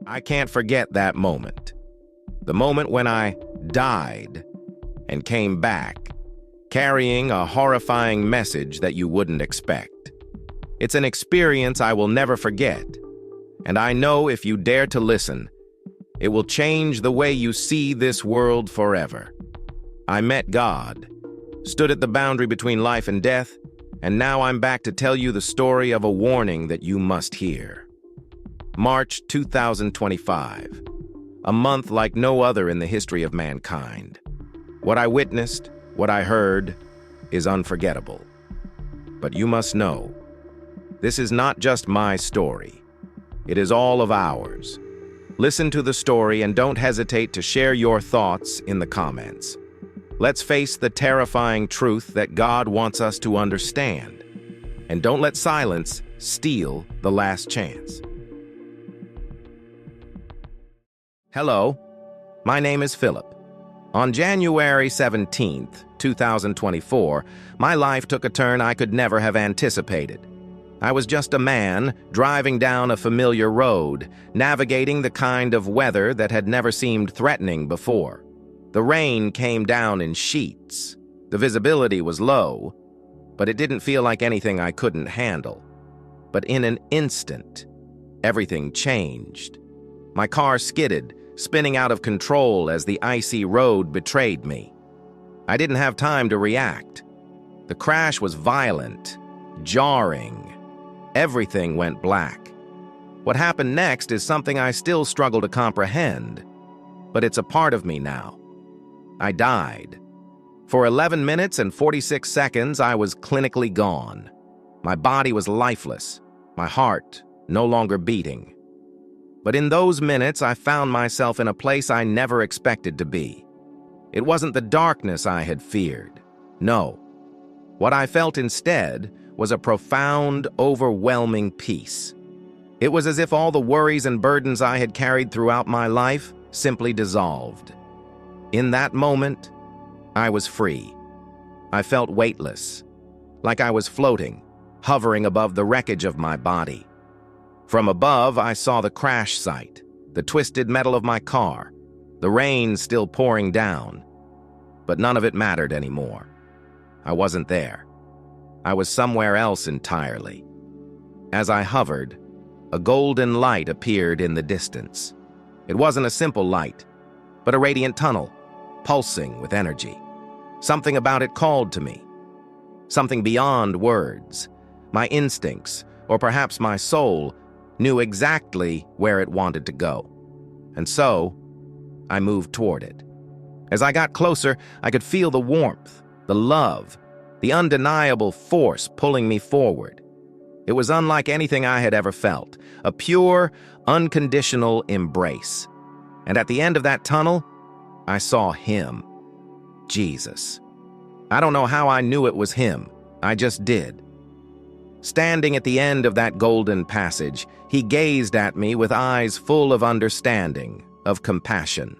I can't forget that moment. The moment when I died and came back, carrying a horrifying message that you wouldn't expect. It's an experience I will never forget, and I know if you dare to listen, it will change the way you see this world forever. I met God, stood at the boundary between life and death, and now I'm back to tell you the story of a warning that you must hear. March 2025, a month like no other in the history of mankind. What I witnessed, what I heard, is unforgettable. But you must know, this is not just my story. It is all of ours. Listen to the story and don't hesitate to share your thoughts in the comments. Let's face the terrifying truth that God wants us to understand. And don't let silence steal the last chance. Hello, my name is Philip. On January 17th, 2024, my life took a turn I could never have anticipated. I was just a man driving down a familiar road, navigating the kind of weather that had never seemed threatening before. The rain came down in sheets. The visibility was low, but it didn't feel like anything I couldn't handle. But in an instant, everything changed. My car skidded, spinning out of control as the icy road betrayed me. I didn't have time to react. The crash was violent, jarring. Everything went black. What happened next is something I still struggle to comprehend, but it's a part of me now. I died. For 11 minutes and 46 seconds, I was clinically gone. My body was lifeless, my heart no longer beating. But in those minutes, I found myself in a place I never expected to be. It wasn't the darkness I had feared. No. What I felt instead was a profound, overwhelming peace. It was as if all the worries and burdens I had carried throughout my life simply dissolved. In that moment, I was free. I felt weightless, like I was floating, hovering above the wreckage of my body. From above, I saw the crash site, the twisted metal of my car, the rain still pouring down. But none of it mattered anymore. I wasn't there. I was somewhere else entirely. As I hovered, a golden light appeared in the distance. It wasn't a simple light, but a radiant tunnel, pulsing with energy. Something about it called to me. Something beyond words. My instincts, or perhaps my soul, knew exactly where it wanted to go. And so, I moved toward it. As I got closer, I could feel the warmth, the love, the undeniable force pulling me forward. It was unlike anything I had ever felt, a pure, unconditional embrace. And at the end of that tunnel, I saw him, Jesus. I don't know how I knew it was him, I just did. Standing at the end of that golden passage, he gazed at me with eyes full of understanding, of compassion.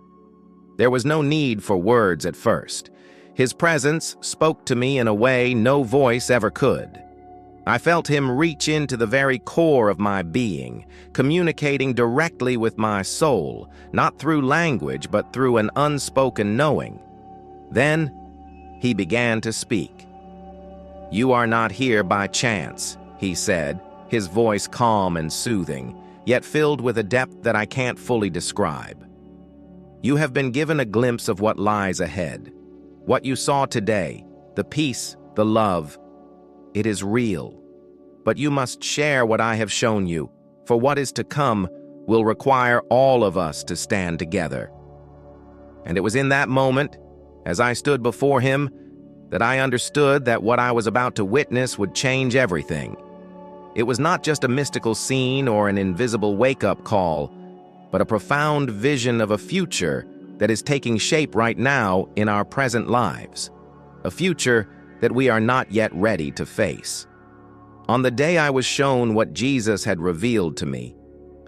There was no need for words at first. His presence spoke to me in a way no voice ever could. I felt him reach into the very core of my being, communicating directly with my soul, not through language, but through an unspoken knowing. Then, he began to speak. "You are not here by chance," he said, his voice calm and soothing, yet filled with a depth that I can't fully describe. "You have been given a glimpse of what lies ahead. What you saw today, the peace, the love, it is real. But you must share what I have shown you, for what is to come will require all of us to stand together." And it was in that moment, as I stood before him, that I understood that what I was about to witness would change everything. It was not just a mystical scene or an invisible wake-up call, but a profound vision of a future that is taking shape right now in our present lives, a future that we are not yet ready to face. On the day I was shown what Jesus had revealed to me,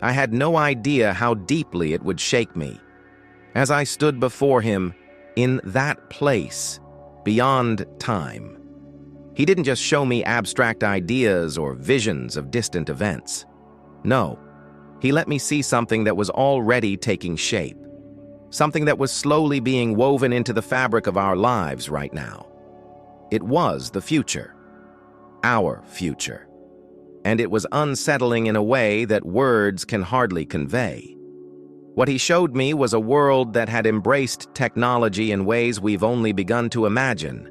I had no idea how deeply it would shake me. As I stood before him, in that place, beyond time, he didn't just show me abstract ideas or visions of distant events. No, He let me see something that was already taking shape, something that was slowly being woven into the fabric of our lives right now. It was the future, our future, and it was unsettling in a way that words can hardly convey. What he showed me was a world that had embraced technology in ways we've only begun to imagine.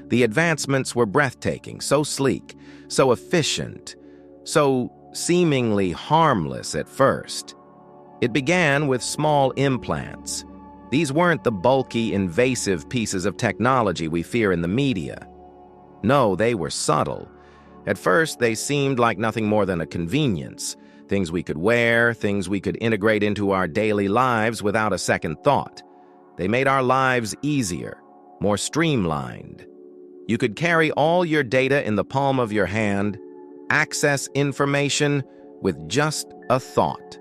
The advancements were breathtaking, so sleek, so efficient, so seemingly harmless at first. It began with small implants. These weren't the bulky, invasive pieces of technology we fear in the media. No, they were subtle. At first, they seemed like nothing more than a convenience. Things we could wear, things we could integrate into our daily lives without a second thought. They made our lives easier, more streamlined. You could carry all your data in the palm of your hand, access information with just a thought.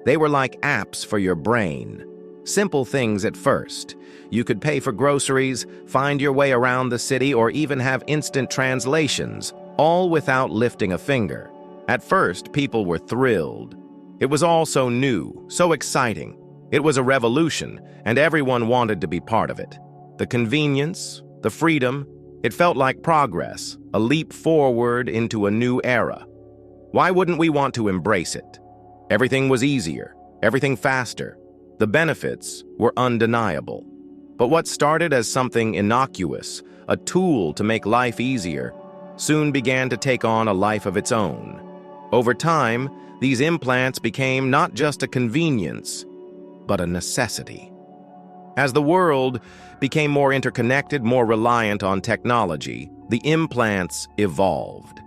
They were like apps for your brain. Simple things at first. You could pay for groceries, find your way around the city, or even have instant translations, all without lifting a finger. At first, people were thrilled. It was all so new, so exciting. It was a revolution, and everyone wanted to be part of it. The convenience, the freedom, it felt like progress, a leap forward into a new era. Why wouldn't we want to embrace it? Everything was easier, everything faster. The benefits were undeniable. But what started as something innocuous, a tool to make life easier, soon began to take on a life of its own. Over time, these implants became not just a convenience, but a necessity. As the world became more interconnected, more reliant on technology, the implants evolved.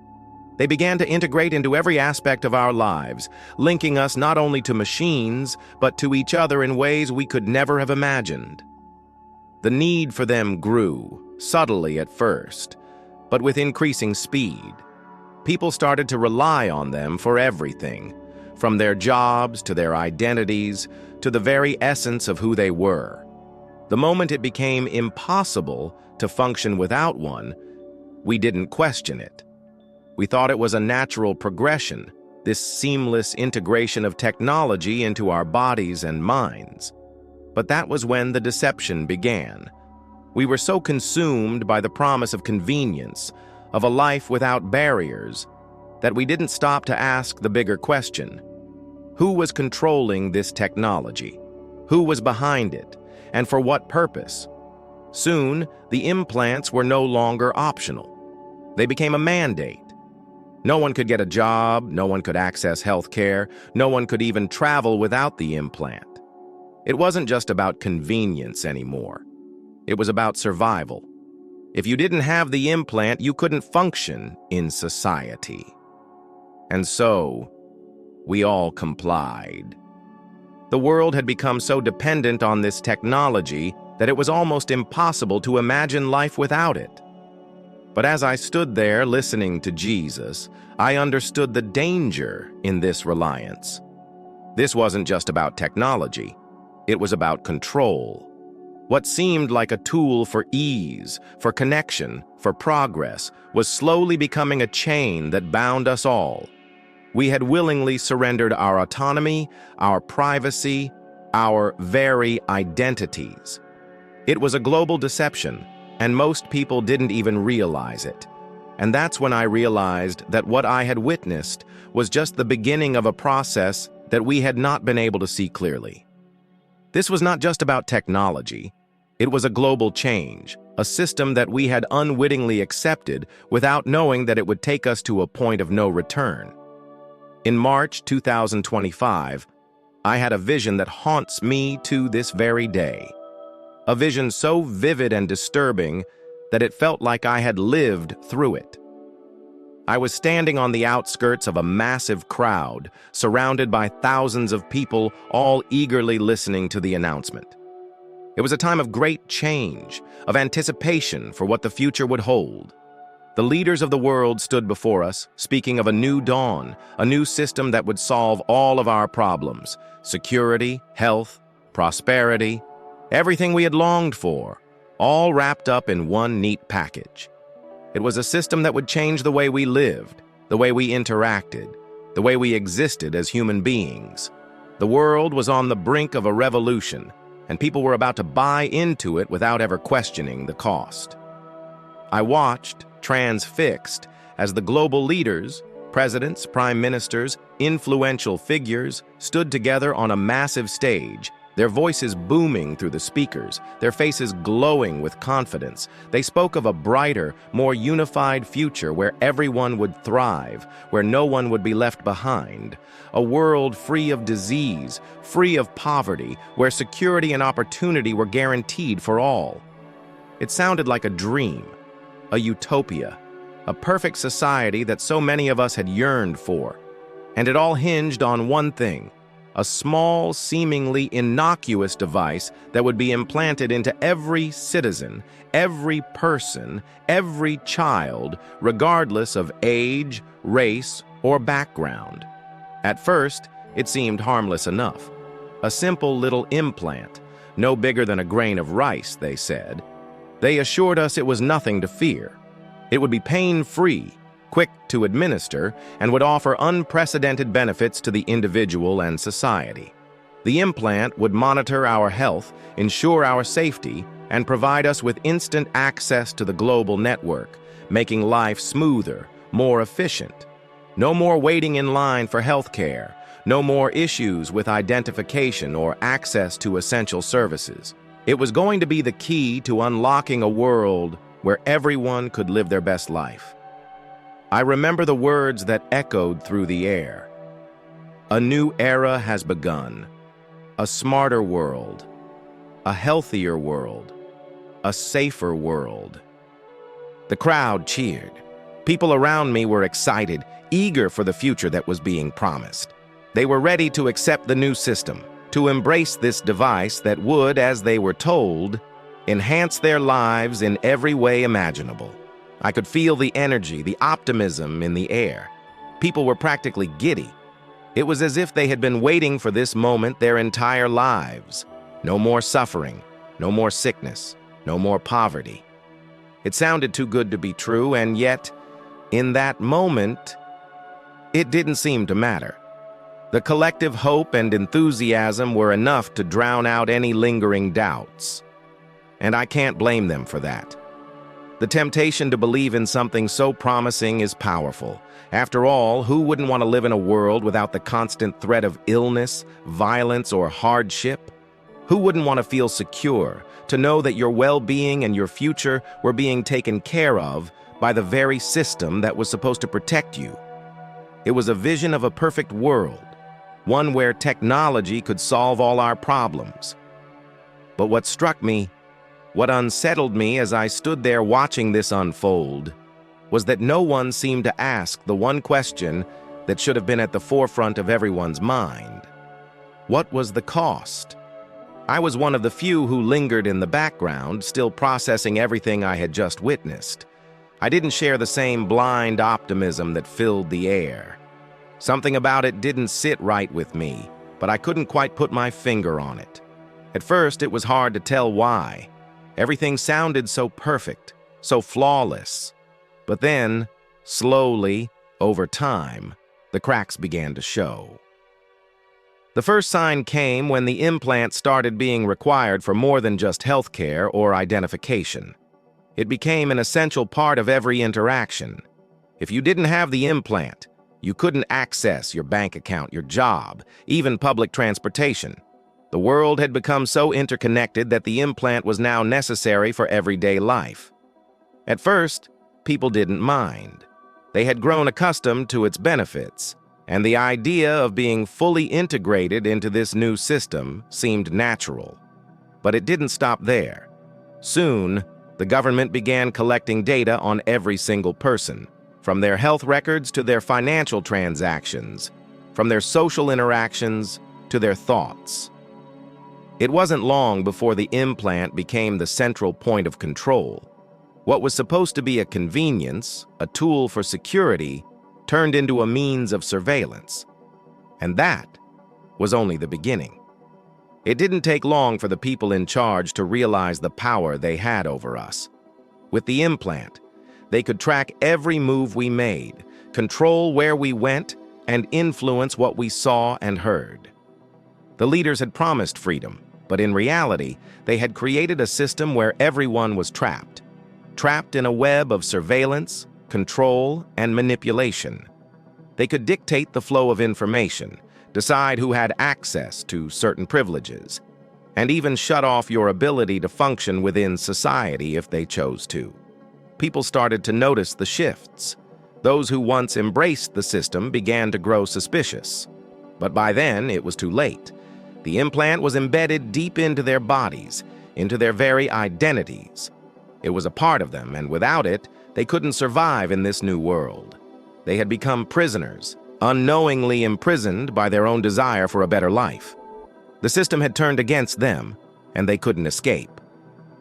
They began to integrate into every aspect of our lives, linking us not only to machines, but to each other in ways we could never have imagined. The need for them grew, subtly at first, but with increasing speed. People started to rely on them for everything, from their jobs to their identities to the very essence of who they were. The moment it became impossible to function without one, we didn't question it. We thought it was a natural progression, this seamless integration of technology into our bodies and minds. But that was when the deception began. We were so consumed by the promise of convenience, of a life without barriers, that we didn't stop to ask the bigger question. Who was controlling this technology? Who was behind it? And for what purpose? Soon, the implants were no longer optional. They became a mandate. No one could get a job, no one could access health care, no one could even travel without the implant. It wasn't just about convenience anymore. It was about survival. If you didn't have the implant, you couldn't function in society. And so, we all complied. The world had become so dependent on this technology that it was almost impossible to imagine life without it. But as I stood there listening to Jesus, I understood the danger in this reliance. This wasn't just about technology. It was about control. What seemed like a tool for ease, for connection, for progress, was slowly becoming a chain that bound us all. We had willingly surrendered our autonomy, our privacy, our very identities. It was a global deception, and most people didn't even realize it. And that's when I realized that what I had witnessed was just the beginning of a process that we had not been able to see clearly. This was not just about technology. It was a global change, a system that we had unwittingly accepted without knowing that it would take us to a point of no return. In March 2025, I had a vision that haunts me to this very day. A vision so vivid and disturbing that it felt like I had lived through it. I was standing on the outskirts of a massive crowd, surrounded by thousands of people, all eagerly listening to the announcement. It was a time of great change, of anticipation for what the future would hold. The leaders of the world stood before us, speaking of a new dawn, a new system that would solve all of our problems: security, health, prosperity, everything we had longed for, all wrapped up in one neat package. It was a system that would change the way we lived, the way we interacted, the way we existed as human beings. The world was on the brink of a revolution, and people were about to buy into it without ever questioning the cost. I watched, transfixed, as the global leaders, presidents, prime ministers, influential figures, stood together on a massive stage, their voices booming through the speakers, their faces glowing with confidence. They spoke of a brighter, more unified future where everyone would thrive, where no one would be left behind. A world free of disease, free of poverty, where security and opportunity were guaranteed for all. It sounded like a dream, a utopia, a perfect society that so many of us had yearned for. And it all hinged on one thing: a small, seemingly innocuous device that would be implanted into every citizen, every person, every child, regardless of age, race, or background. At first, it seemed harmless enough. A simple little implant, no bigger than a grain of rice, they said. They assured us it was nothing to fear. It would be pain-free, quick to administer, and would offer unprecedented benefits to the individual and society. The implant would monitor our health, ensure our safety, and provide us with instant access to the global network, making life smoother, more efficient. No more waiting in line for health care, no more issues with identification or access to essential services. It was going to be the key to unlocking a world where everyone could live their best life. I remember the words that echoed through the air. A new era has begun. A smarter world. A healthier world. A safer world. The crowd cheered. People around me were excited, eager for the future that was being promised. They were ready to accept the new system, to embrace this device that would, as they were told, enhance their lives in every way imaginable. I could feel the energy, the optimism in the air. People were practically giddy. It was as if they had been waiting for this moment their entire lives. No more suffering, no more sickness, no more poverty. It sounded too good to be true, and yet, in that moment, it didn't seem to matter. The collective hope and enthusiasm were enough to drown out any lingering doubts. And I can't blame them for that. The temptation to believe in something so promising is powerful. After all, who wouldn't want to live in a world without the constant threat of illness, violence, or hardship? Who wouldn't want to feel secure, to know that your well-being and your future were being taken care of by the very system that was supposed to protect you? It was a vision of a perfect world, one where technology could solve all our problems. But what struck me, what unsettled me as I stood there watching this unfold, was that no one seemed to ask the one question that should have been at the forefront of everyone's mind. What was the cost? I was one of the few who lingered in the background, still processing everything I had just witnessed. I didn't share the same blind optimism that filled the air. Something about it didn't sit right with me, but I couldn't quite put my finger on it. At first, it was hard to tell why. Everything sounded so perfect, so flawless. But then, slowly, over time, the cracks began to show. The first sign came when the implant started being required for more than just healthcare or identification. It became an essential part of every interaction. If you didn't have the implant, you couldn't access your bank account, your job, even public transportation. The world had become so interconnected that the implant was now necessary for everyday life. At first, people didn't mind. They had grown accustomed to its benefits, and the idea of being fully integrated into this new system seemed natural. But it didn't stop there. Soon, the government began collecting data on every single person, from their health records to their financial transactions, from their social interactions to their thoughts. It wasn't long before the implant became the central point of control. What was supposed to be a convenience, a tool for security, turned into a means of surveillance. And that was only the beginning. It didn't take long for the people in charge to realize the power they had over us. With the implant, they could track every move we made, control where we went, and influence what we saw and heard. The leaders had promised freedom, but in reality, they had created a system where everyone was trapped in a web of surveillance, control, and manipulation. They could dictate the flow of information, decide who had access to certain privileges, and even shut off your ability to function within society if they chose to. People started to notice the shifts. Those who once embraced the system began to grow suspicious. But by then, it was too late. The implant was embedded deep into their bodies, into their very identities. It was a part of them, and without it, they couldn't survive in this new world. They had become prisoners, unknowingly imprisoned by their own desire for a better life. The system had turned against them, and they couldn't escape.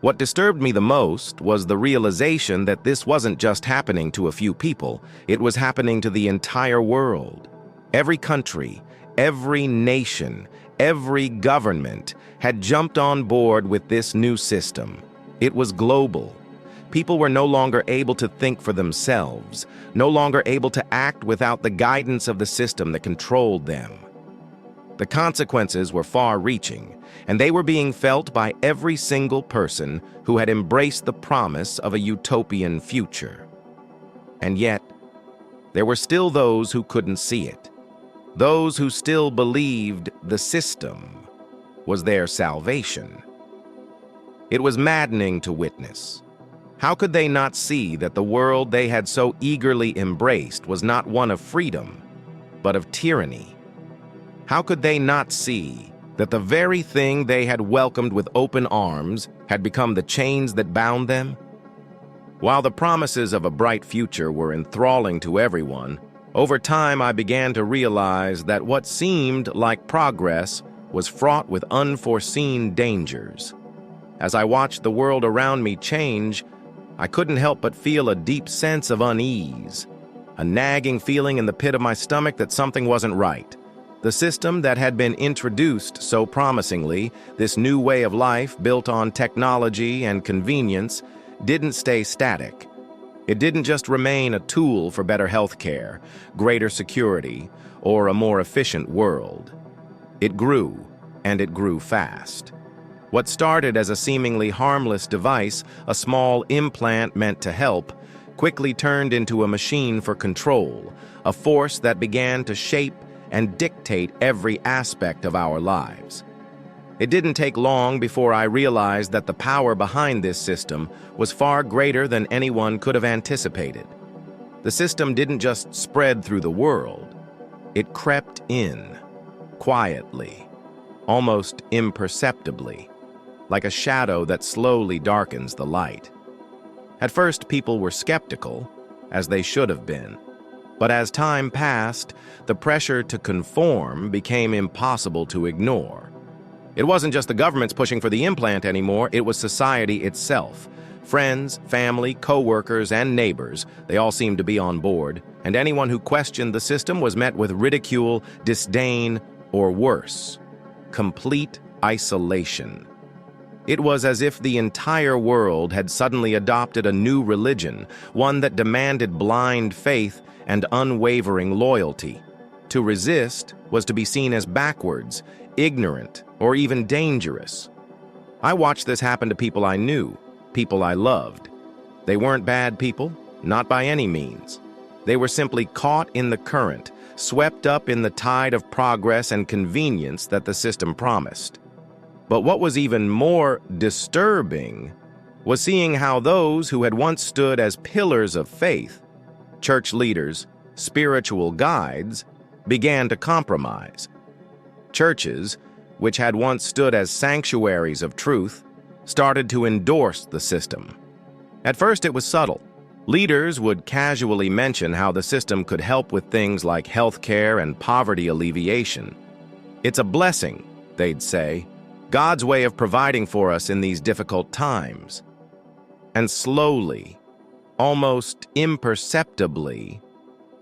What disturbed me the most was the realization that this wasn't just happening to a few people, it was happening to the entire world. Every country, every nation, every government had jumped on board with this new system. It was global. People were no longer able to think for themselves, no longer able to act without the guidance of the system that controlled them. The consequences were far-reaching, and they were being felt by every single person who had embraced the promise of a utopian future. And yet, there were still those who couldn't see it. Those who still believed the system was their salvation. It was maddening to witness. How could they not see that the world they had so eagerly embraced was not one of freedom, but of tyranny? How could they not see that the very thing they had welcomed with open arms had become the chains that bound them? While the promises of a bright future were enthralling to everyone, over time I began to realize that what seemed like progress was fraught with unforeseen dangers. As I watched the world around me change, I couldn't help but feel a deep sense of unease, a nagging feeling in the pit of my stomach that something wasn't right. The system that had been introduced so promisingly, this new way of life built on technology and convenience, didn't stay static. It didn't just remain a tool for better health care, greater security, or a more efficient world. It grew, and it grew fast. What started as a seemingly harmless device, a small implant meant to help, quickly turned into a machine for control, a force that began to shape and dictate every aspect of our lives. It didn't take long before I realized that the power behind this system was far greater than anyone could have anticipated. The system didn't just spread through the world. It crept in, quietly, almost imperceptibly, like a shadow that slowly darkens the light. At first, people were skeptical, as they should have been. But as time passed, the pressure to conform became impossible to ignore. It wasn't just the governments pushing for the implant anymore, it was society itself. Friends, family, co-workers, and neighbors, they all seemed to be on board, and anyone who questioned the system was met with ridicule, disdain, or worse, complete isolation. It was as if the entire world had suddenly adopted a new religion, one that demanded blind faith and unwavering loyalty. To resist was to be seen as backwards, ignorant, or even dangerous. I watched this happen to people I knew, people I loved. They weren't bad people, not by any means. They were simply caught in the current, swept up in the tide of progress and convenience that the system promised. But what was even more disturbing was seeing how those who had once stood as pillars of faith, church leaders, spiritual guides, began to compromise. Churches, which had once stood as sanctuaries of truth, started to endorse the system. At first it was subtle. Leaders would casually mention how the system could help with things like health care and poverty alleviation. "It's a blessing," they'd say, "God's way of providing for us in these difficult times." And slowly, almost imperceptibly,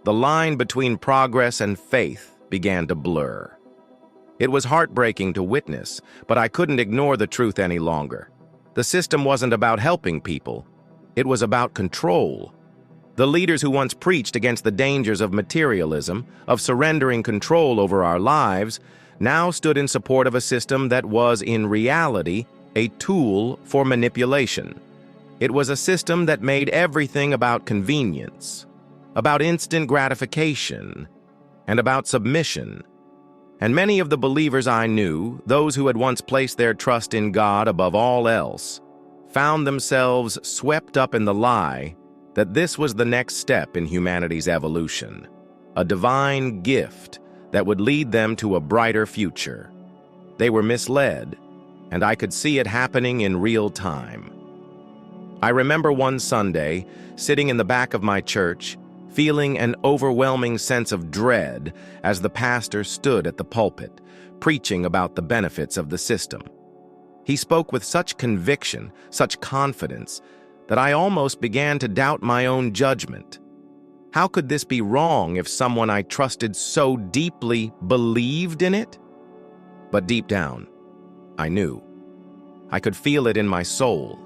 the line between progress and faith began to blur. It was heartbreaking to witness, but I couldn't ignore the truth any longer. The system wasn't about helping people. It was about control. The leaders who once preached against the dangers of materialism, of surrendering control over our lives, now stood in support of a system that was, in reality, a tool for manipulation. It was a system that made everything about convenience, about instant gratification, and about submission. And many of the believers I knew, those who had once placed their trust in God above all else, found themselves swept up in the lie that this was the next step in humanity's evolution, a divine gift that would lead them to a brighter future. They were misled, and I could see it happening in real time. I remember one Sunday, sitting in the back of my church, feeling an overwhelming sense of dread as the pastor stood at the pulpit, preaching about the benefits of the system. He spoke with such conviction, such confidence, that I almost began to doubt my own judgment. How could this be wrong if someone I trusted so deeply believed in it? But deep down, I knew. I could feel it in my soul.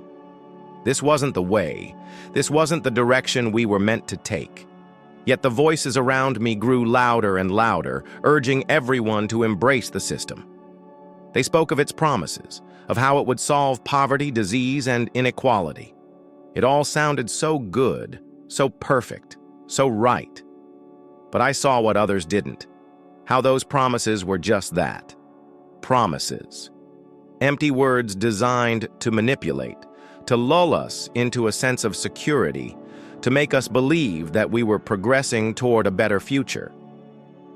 This wasn't the way. This wasn't the direction we were meant to take. Yet the voices around me grew louder and louder, urging everyone to embrace the system. They spoke of its promises, of how it would solve poverty, disease, and inequality. It all sounded so good, so perfect, so right. But I saw what others didn't, how those promises were just that, promises. Empty words designed to manipulate, to lull us into a sense of security, to make us believe that we were progressing toward a better future.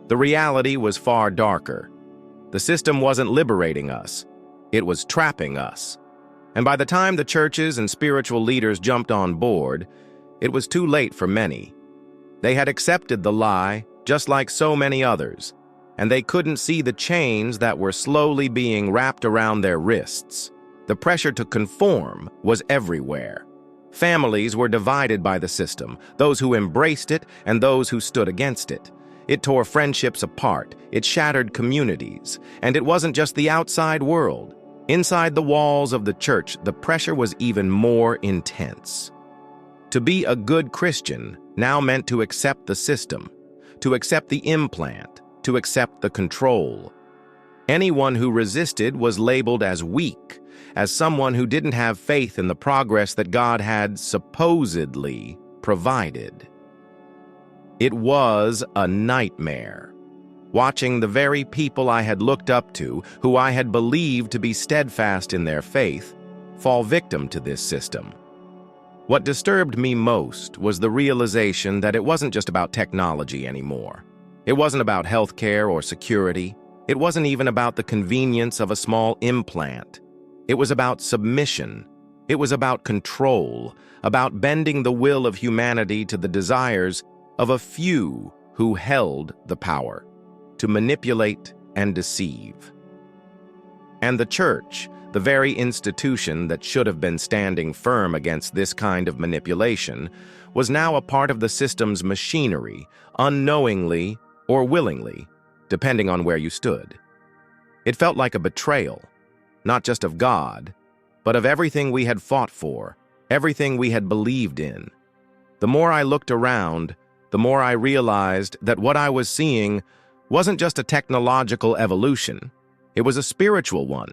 The reality was far darker. The system wasn't liberating us, it was trapping us. And by the time the churches and spiritual leaders jumped on board, it was too late for many. They had accepted the lie, just like so many others, and they couldn't see the chains that were slowly being wrapped around their wrists. The pressure to conform was everywhere. Families were divided by the system, those who embraced it and those who stood against it. It tore friendships apart, it shattered communities, and it wasn't just the outside world. Inside the walls of the church, the pressure was even more intense. To be a good Christian now meant to accept the system, to accept the implant, to accept the control. Anyone who resisted was labeled as weak, as someone who didn't have faith in the progress that God had supposedly provided. It was a nightmare. Watching the very people I had looked up to, who I had believed to be steadfast in their faith, fall victim to this system. What disturbed me most was the realization that it wasn't just about technology anymore. It wasn't about healthcare or security. It wasn't even about the convenience of a small implant. It was about submission. It was about control, about bending the will of humanity to the desires of a few who held the power to manipulate and deceive. And the church, the very institution that should have been standing firm against this kind of manipulation, was now a part of the system's machinery, unknowingly or willingly, depending on where you stood. It felt like a betrayal, not just of God, but of everything we had fought for, everything we had believed in. The more I looked around, the more I realized that what I was seeing wasn't just a technological evolution, it was a spiritual one.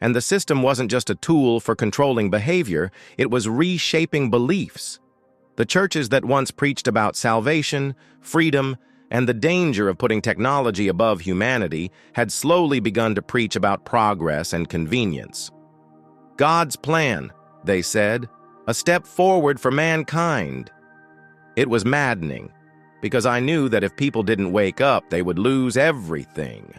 And the system wasn't just a tool for controlling behavior, it was reshaping beliefs. The churches that once preached about salvation, freedom, and the danger of putting technology above humanity had slowly begun to preach about progress and convenience. God's plan, they said, a step forward for mankind. It was maddening, because I knew that if people didn't wake up, they would lose everything.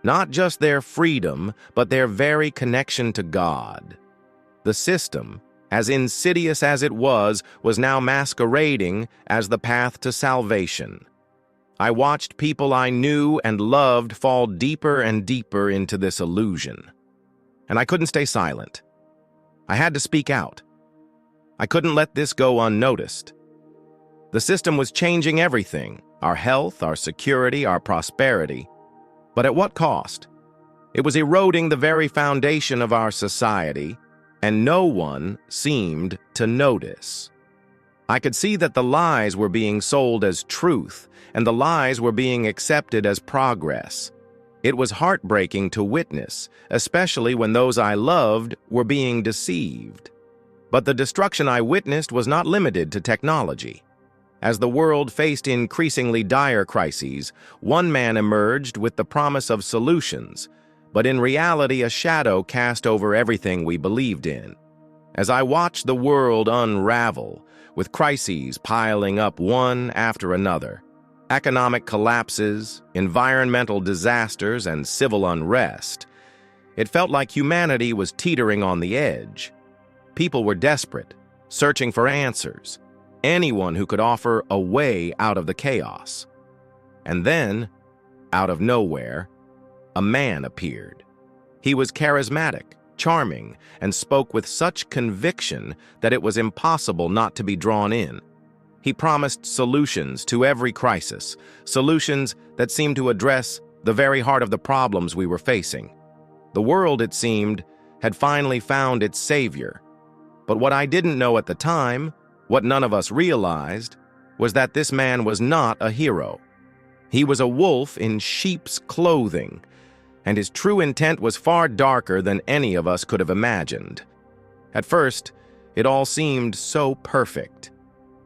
Not just their freedom, but their very connection to God. The system, as insidious as it was now masquerading as the path to salvation. I watched people I knew and loved fall deeper and deeper into this illusion. And I couldn't stay silent. I had to speak out. I couldn't let this go unnoticed. The system was changing everything, our health, our security, our prosperity. But at what cost? It was eroding the very foundation of our society, and no one seemed to notice. I could see that the lies were being sold as truth, and the lies were being accepted as progress. It was heartbreaking to witness, especially when those I loved were being deceived. But the destruction I witnessed was not limited to technology. As the world faced increasingly dire crises, one man emerged with the promise of solutions, but in reality a shadow cast over everything we believed in. As I watched the world unravel, with crises piling up one after another, economic collapses, environmental disasters, and civil unrest, it felt like humanity was teetering on the edge. People were desperate, searching for answers, anyone who could offer a way out of the chaos. And then, out of nowhere, a man appeared. He was charismatic, charming, and spoke with such conviction that it was impossible not to be drawn in. He promised solutions to every crisis, solutions that seemed to address the very heart of the problems we were facing. The world, it seemed, had finally found its savior. But what I didn't know at the time, what none of us realized, was that this man was not a hero. He was a wolf in sheep's clothing, and his true intent was far darker than any of us could have imagined. At first, it all seemed so perfect.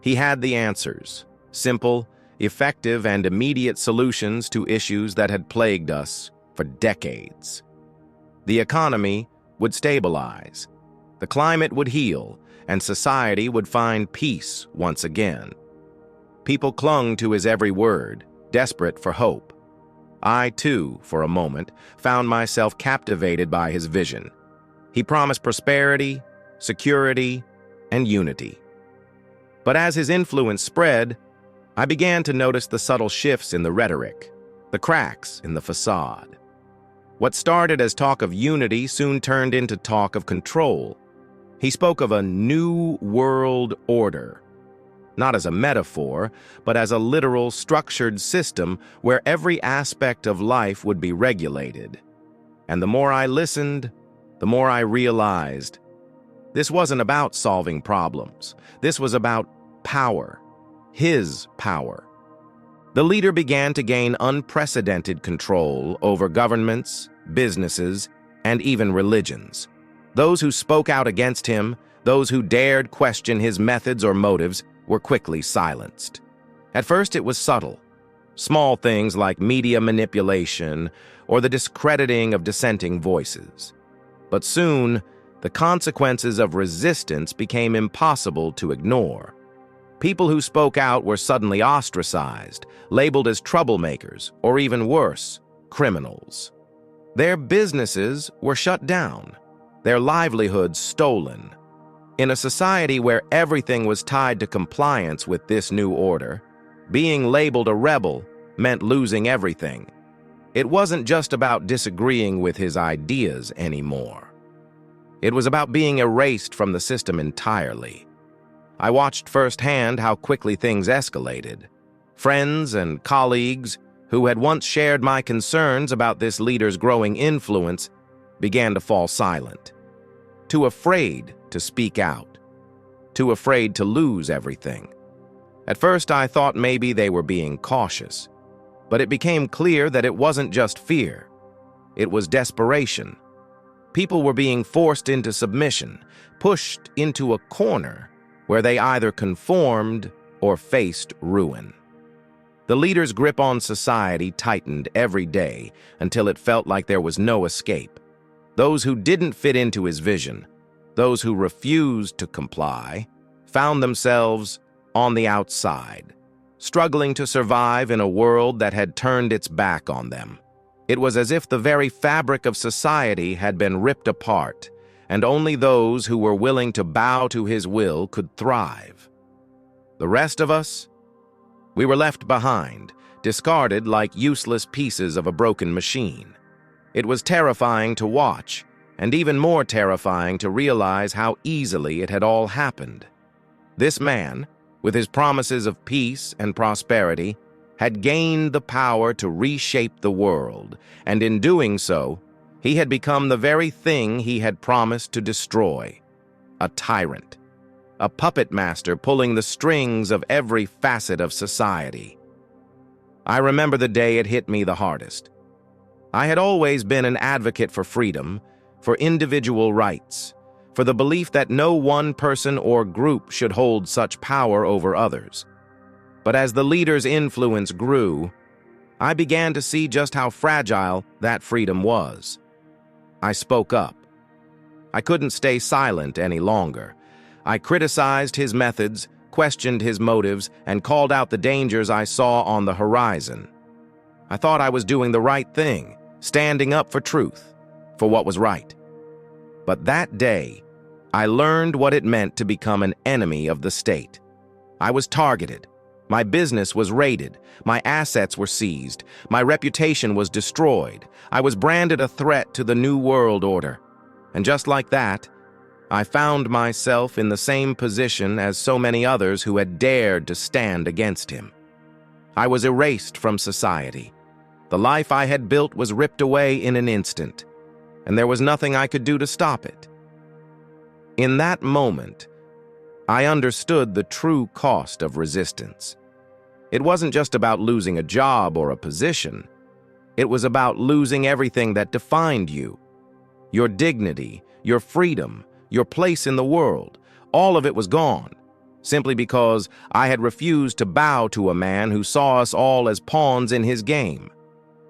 He had the answers, simple, effective, and immediate solutions to issues that had plagued us for decades. The economy would stabilize, the climate would heal, and society would find peace once again. People clung to his every word, desperate for hope. I, too, for a moment, found myself captivated by his vision. He promised prosperity, security, and unity. But as his influence spread, I began to notice the subtle shifts in the rhetoric, the cracks in the facade. What started as talk of unity soon turned into talk of control. He spoke of a new world order, not as a metaphor, but as a literal, structured system where every aspect of life would be regulated. And the more I listened, the more I realized this wasn't about solving problems. This was about power, his power. The leader began to gain unprecedented control over governments, businesses, and even religions. Those who spoke out against him, those who dared question his methods or motives, were quickly silenced. At first it was subtle. Small things like media manipulation or the discrediting of dissenting voices. But soon, the consequences of resistance became impossible to ignore. People who spoke out were suddenly ostracized, labeled as troublemakers, or even worse, criminals. Their businesses were shut down, their livelihoods stolen. In a society where everything was tied to compliance with this new order, being labeled a rebel meant losing everything. It wasn't just about disagreeing with his ideas anymore. It was about being erased from the system entirely. I watched firsthand how quickly things escalated. Friends and colleagues who had once shared my concerns about this leader's growing influence began to fall silent, too afraid to speak out, too afraid to lose everything. At first, I thought maybe they were being cautious, but it became clear that it wasn't just fear. It was desperation. People were being forced into submission, pushed into a corner where they either conformed or faced ruin. The leader's grip on society tightened every day until it felt like there was no escape. Those who didn't fit into his vision, those who refused to comply, found themselves on the outside, struggling to survive in a world that had turned its back on them. It was as if the very fabric of society had been ripped apart, and only those who were willing to bow to his will could thrive. The rest of us, we were left behind, discarded like useless pieces of a broken machine. It was terrifying to watch, and even more terrifying to realize how easily it had all happened. This man, with his promises of peace and prosperity, had gained the power to reshape the world, and in doing so, he had become the very thing he had promised to destroy: a tyrant a puppet master pulling the strings of every facet of society. I remember the day it hit me the hardest. I had always been an advocate for freedom, for individual rights, for the belief that no one person or group should hold such power over others. But as the leader's influence grew, I began to see just how fragile that freedom was. I spoke up. I couldn't stay silent any longer. I criticized his methods, questioned his motives, and called out the dangers I saw on the horizon. I thought I was doing the right thing, standing up for truth, for what was right. But that day, I learned what it meant to become an enemy of the state. I was targeted. My business was raided. My assets were seized. My reputation was destroyed. I was branded a threat to the New World Order. And just like that, I found myself in the same position as so many others who had dared to stand against him. I was erased from society. The life I had built was ripped away in an instant, and there was nothing I could do to stop it. In that moment, I understood the true cost of resistance. It wasn't just about losing a job or a position. It was about losing everything that defined you. Your dignity, your freedom, your place in the world, all of it was gone, simply because I had refused to bow to a man who saw us all as pawns in his game.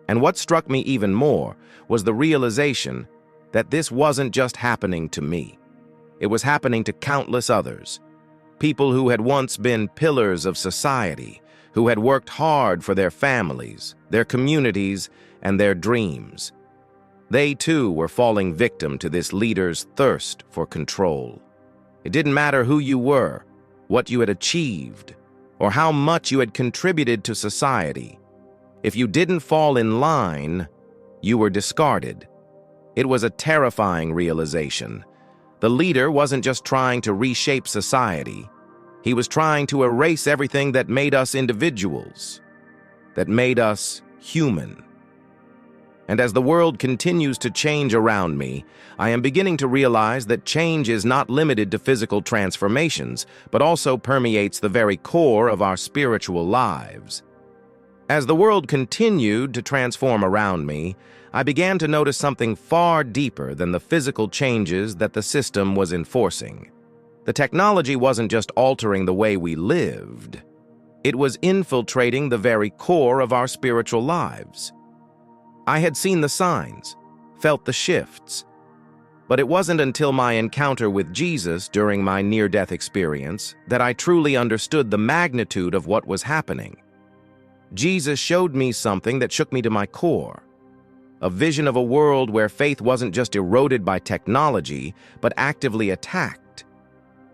And what struck me even more was the realization that this wasn't just happening to me. It was happening to countless others. People who had once been pillars of society, who had worked hard for their families, their communities, and their dreams. They too were falling victim to this leader's thirst for control. It didn't matter who you were, what you had achieved, or how much you had contributed to society. If you didn't fall in line, you were discarded. It was a terrifying realization. The leader wasn't just trying to reshape society. He was trying to erase everything that made us individuals, that made us human. And as the world continues to change around me, I am beginning to realize that change is not limited to physical transformations, but also permeates the very core of our spiritual lives. As the world continued to transform around me, I began to notice something far deeper than the physical changes that the system was enforcing. The technology wasn't just altering the way we lived. It was infiltrating the very core of our spiritual lives. I had seen the signs, felt the shifts, but it wasn't until my encounter with Jesus during my near-death experience that I truly understood the magnitude of what was happening. Jesus showed me something that shook me to my core, a vision of a world where faith wasn't just eroded by technology, but actively attacked.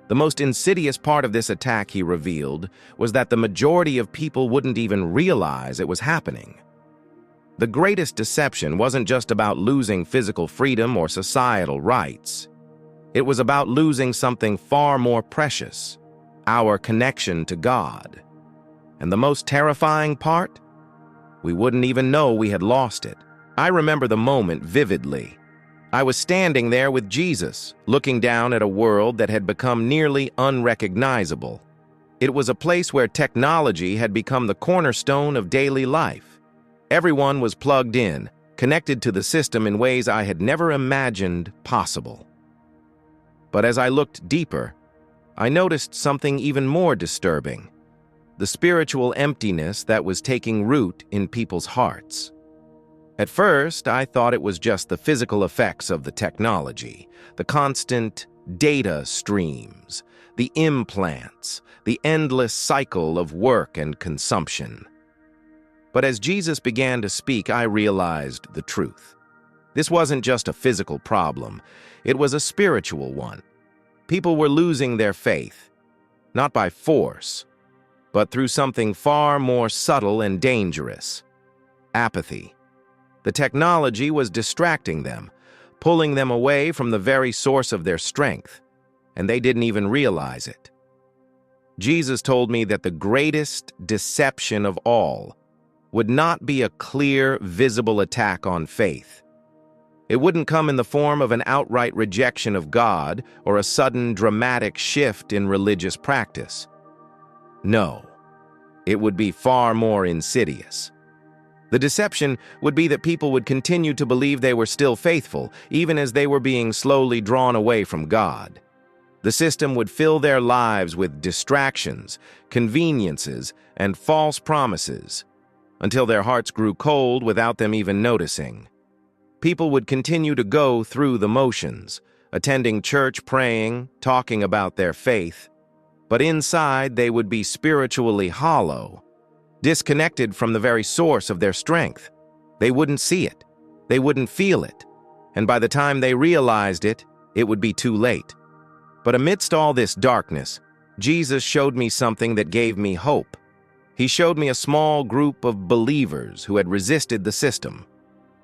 The most insidious part of this attack, he revealed, was that the majority of people wouldn't even realize it was happening. The greatest deception wasn't just about losing physical freedom or societal rights. It was about losing something far more precious, our connection to God. And the most terrifying part? We wouldn't even know we had lost it. I remember the moment vividly. I was standing there with Jesus, looking down at a world that had become nearly unrecognizable. It was a place where technology had become the cornerstone of daily life. Everyone was plugged in, connected to the system in ways I had never imagined possible. But as I looked deeper, I noticed something even more disturbing: the spiritual emptiness that was taking root in people's hearts. At first, I thought it was just the physical effects of the technology, the constant data streams, the implants, the endless cycle of work and consumption. But as Jesus began to speak, I realized the truth. This wasn't just a physical problem, it was a spiritual one. People were losing their faith, not by force, but through something far more subtle and dangerous: apathy. The technology was distracting them, pulling them away from the very source of their strength, and they didn't even realize it. Jesus told me that the greatest deception of all would not be a clear, visible attack on faith. It wouldn't come in the form of an outright rejection of God or a sudden dramatic shift in religious practice. No, it would be far more insidious. The deception would be that people would continue to believe they were still faithful, even as they were being slowly drawn away from God. The system would fill their lives with distractions, conveniences, and false promises, until their hearts grew cold without them even noticing. People would continue to go through the motions, attending church, praying, talking about their faith, but inside they would be spiritually hollow, disconnected from the very source of their strength. They wouldn't see it, they wouldn't feel it, and by the time they realized it, it would be too late. But amidst all this darkness, Jesus showed me something that gave me hope. He showed me a small group of believers who had resisted the system.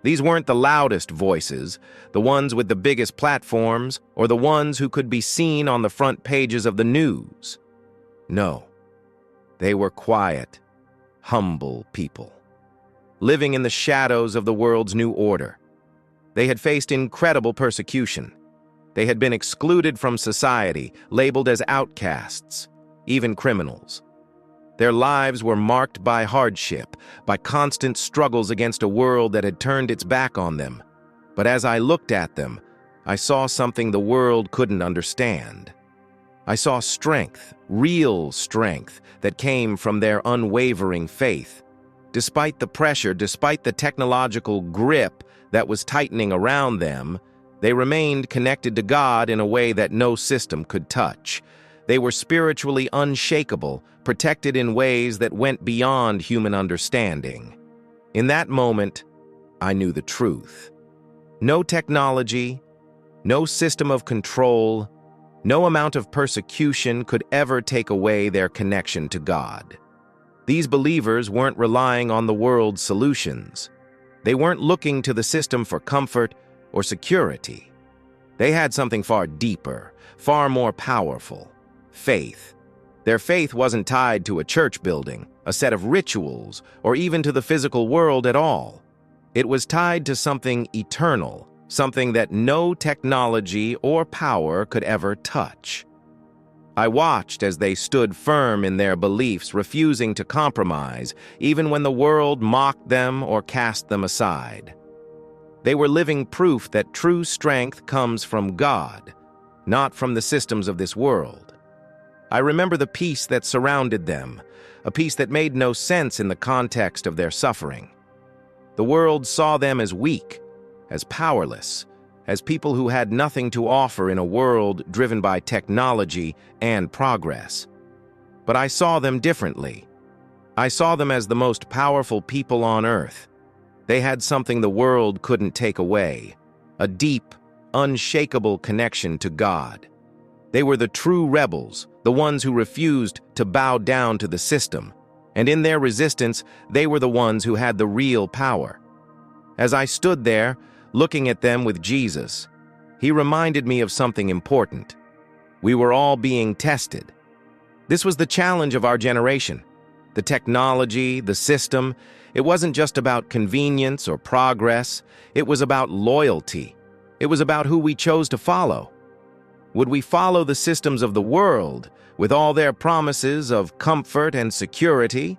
These weren't the loudest voices, the ones with the biggest platforms, or the ones who could be seen on the front pages of the news. No, they were quiet, humble people, living in the shadows of the world's new order. They had faced incredible persecution. They had been excluded from society, labeled as outcasts, even criminals. Their lives were marked by hardship, by constant struggles against a world that had turned its back on them. But as I looked at them, I saw something the world couldn't understand. I saw strength, real strength, that came from their unwavering faith. Despite the pressure, despite the technological grip that was tightening around them, they remained connected to God in a way that no system could touch. They were spiritually unshakable, protected in ways that went beyond human understanding. In that moment, I knew the truth. No technology, no system of control, no amount of persecution could ever take away their connection to God. These believers weren't relying on the world's solutions. They weren't looking to the system for comfort or security. They had something far deeper, far more powerful: faith. Their faith wasn't tied to a church building, a set of rituals, or even to the physical world at all. It was tied to something eternal, something that no technology or power could ever touch. I watched as they stood firm in their beliefs, refusing to compromise, even when the world mocked them or cast them aside. They were living proof that true strength comes from God, not from the systems of this world. I remember the peace that surrounded them, a peace that made no sense in the context of their suffering. The world saw them as weak, as powerless, as people who had nothing to offer in a world driven by technology and progress. But I saw them differently. I saw them as the most powerful people on earth. They had something the world couldn't take away: a deep, unshakable connection to God. They were the true rebels, the ones who refused to bow down to the system, and in their resistance, they were the ones who had the real power. As I stood there, looking at them with Jesus, he reminded me of something important. We were all being tested. This was the challenge of our generation. The technology, the system, it wasn't just about convenience or progress. It was about loyalty. It was about who we chose to follow. Would we follow the systems of the world with all their promises of comfort and security?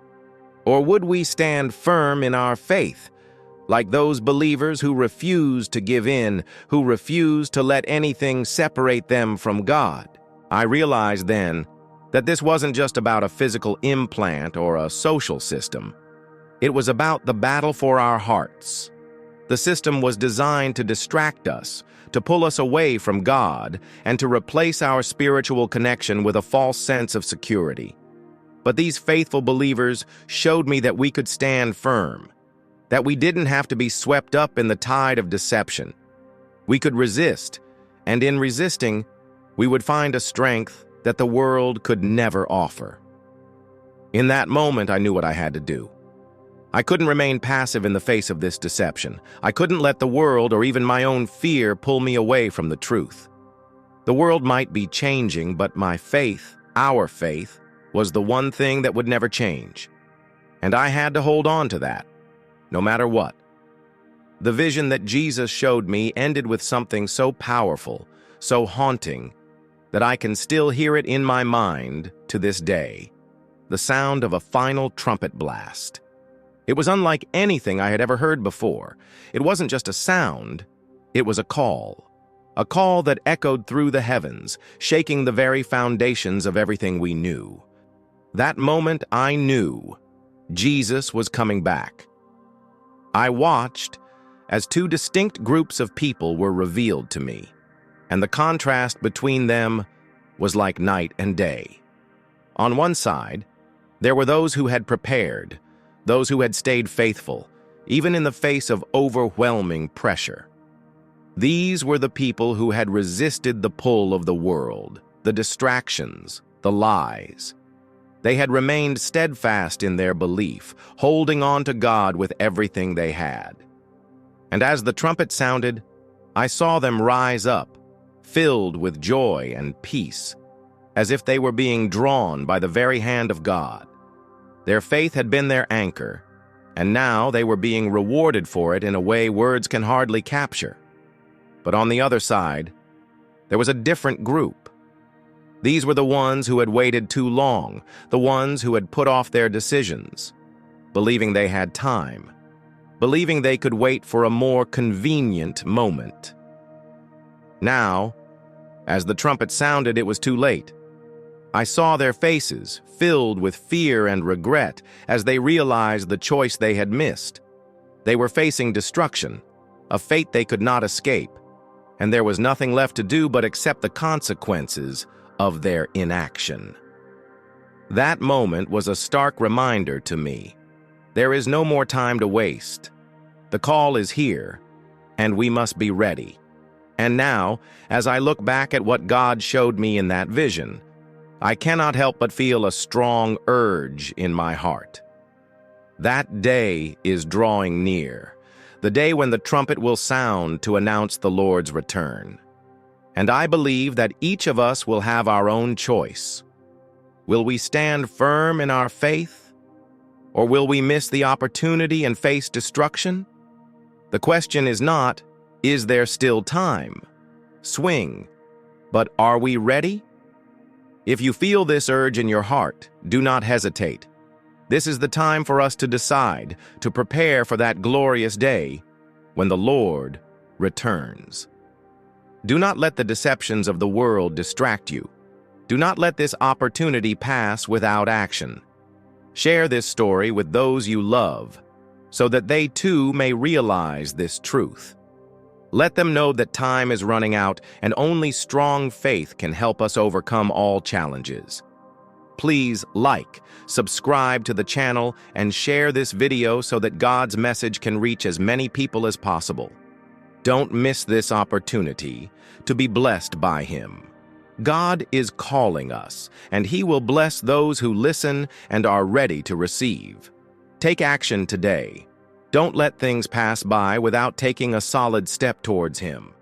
Or would we stand firm in our faith, like those believers who refused to give in, who refused to let anything separate them from God? I realized then that this wasn't just about a physical implant or a social system. It was about the battle for our hearts. The system was designed to distract us, to pull us away from God, and to replace our spiritual connection with a false sense of security. But these faithful believers showed me that we could stand firm, that we didn't have to be swept up in the tide of deception. We could resist, and in resisting, we would find a strength that the world could never offer. In that moment, I knew what I had to do. I couldn't remain passive in the face of this deception. I couldn't let the world or even my own fear pull me away from the truth. The world might be changing, but my faith, our faith, was the one thing that would never change. And I had to hold on to that, no matter what. The vision that Jesus showed me ended with something so powerful, so haunting, that I can still hear it in my mind to this day. The sound of a final trumpet blast. It was unlike anything I had ever heard before. It wasn't just a sound, it was a call. A call that echoed through the heavens, shaking the very foundations of everything we knew. That moment I knew Jesus was coming back. I watched as two distinct groups of people were revealed to me, and the contrast between them was like night and day. On one side, there were those who had prepared, those who had stayed faithful, even in the face of overwhelming pressure. These were the people who had resisted the pull of the world, the distractions, the lies. They had remained steadfast in their belief, holding on to God with everything they had. And as the trumpet sounded, I saw them rise up, filled with joy and peace, as if they were being drawn by the very hand of God. Their faith had been their anchor, and now they were being rewarded for it in a way words can hardly capture. But on the other side, there was a different group. These were the ones who had waited too long, the ones who had put off their decisions, believing they had time, believing they could wait for a more convenient moment. Now, as the trumpet sounded, it was too late. I saw their faces filled with fear and regret as they realized the choice they had missed. They were facing destruction, a fate they could not escape, and there was nothing left to do but accept the consequences of their inaction. That moment was a stark reminder to me. There is no more time to waste. The call is here, and we must be ready. And now, as I look back at what God showed me in that vision, I cannot help but feel a strong urge in my heart. That day is drawing near, the day when the trumpet will sound to announce the Lord's return. And I believe that each of us will have our own choice. Will we stand firm in our faith? Or will we miss the opportunity and face destruction? The question is not, is there still time? Swing. But are we ready? If you feel this urge in your heart, do not hesitate. This is the time for us to decide, to prepare for that glorious day when the Lord returns. Do not let the deceptions of the world distract you. Do not let this opportunity pass without action. Share this story with those you love, so that they too may realize this truth. Let them know that time is running out and only strong faith can help us overcome all challenges. Please like, subscribe to the channel, and share this video so that God's message can reach as many people as possible. Don't miss this opportunity to be blessed by Him. God is calling us, and He will bless those who listen and are ready to receive. Take action today. Don't let things pass by without taking a solid step towards Him.